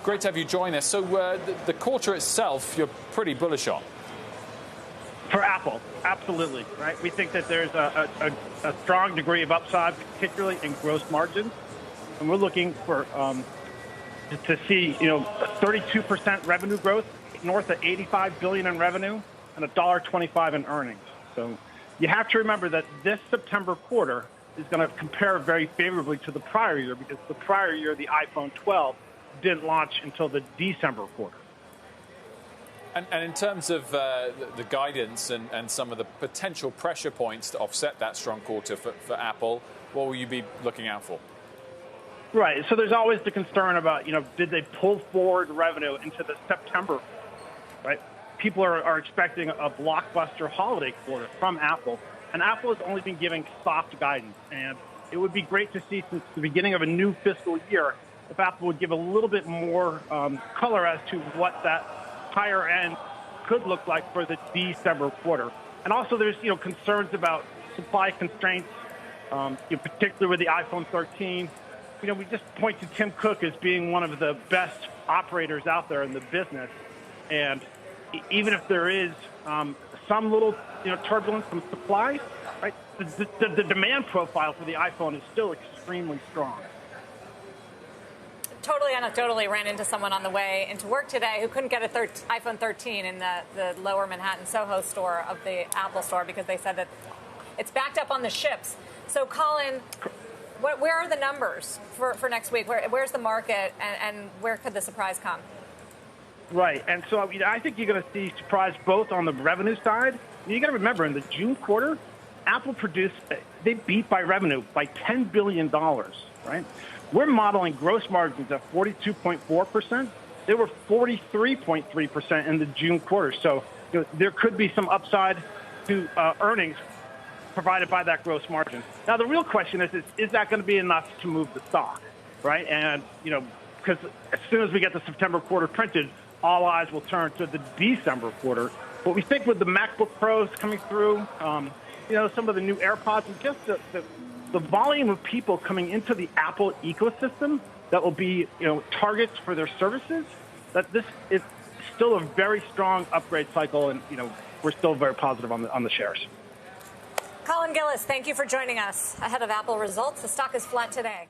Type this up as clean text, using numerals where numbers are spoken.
Great to have you join us. So the quarter itself, you're pretty bullish on. For Apple, absolutely, right? We think that there's a strong degree of upside, particularly in gross margins, and we're looking for to see 32% revenue growth, north of $85 billion in revenue, and $1.25 in earnings. So you have to remember that this September quarter is going to compare very favorably to the prior year, because the prior year the iPhone 12 didn't launch until the December quarter. And in terms of the guidance and some of the potential pressure points to offset that strong quarter for Apple, what will you be looking out for? Right. So there's always the concern about, did they pull forward revenue into the September, right? People are expecting a blockbuster holiday quarter from Apple, and Apple has only been giving soft guidance. And it would be great to see, since the beginning of a new fiscal year, if Apple would give a little bit more color as to what that higher end could look like for the December quarter. And also there's, concerns about supply constraints, particularly with the iPhone 13. We just point to Tim Cook as being one of the best operators out there in the business. And even if there is some little, turbulence from supply, right, the demand profile for the iPhone is still extremely strong. Totally anecdotally ran into someone on the way into work today who couldn't get a iPhone 13 in the lower Manhattan Soho store of the Apple store because they said that it's backed up on the ships. So, Collin, where are the numbers for next week? Where's the market, and where could the surprise come? Right, and so I think you're going to see surprise both on the revenue side. You got to remember, in the June quarter, Apple they beat by revenue by $10 billion, right? We're modeling gross margins at 42.4%. They were 43.3% in the June quarter. So there could be some upside to earnings provided by that gross margin. Now, the real question is that going to be enough to move the stock, right? And, because as soon as we get the September quarter printed, all eyes will turn to the December quarter. But we think with the MacBook Pros coming through, some of the new AirPods, and just the volume of people coming into the Apple ecosystem that will be, targets for their services, that this is still a very strong upgrade cycle, and, we're still very positive on the shares. Collin Gillis, thank you for joining us ahead of Apple results. The stock is flat today.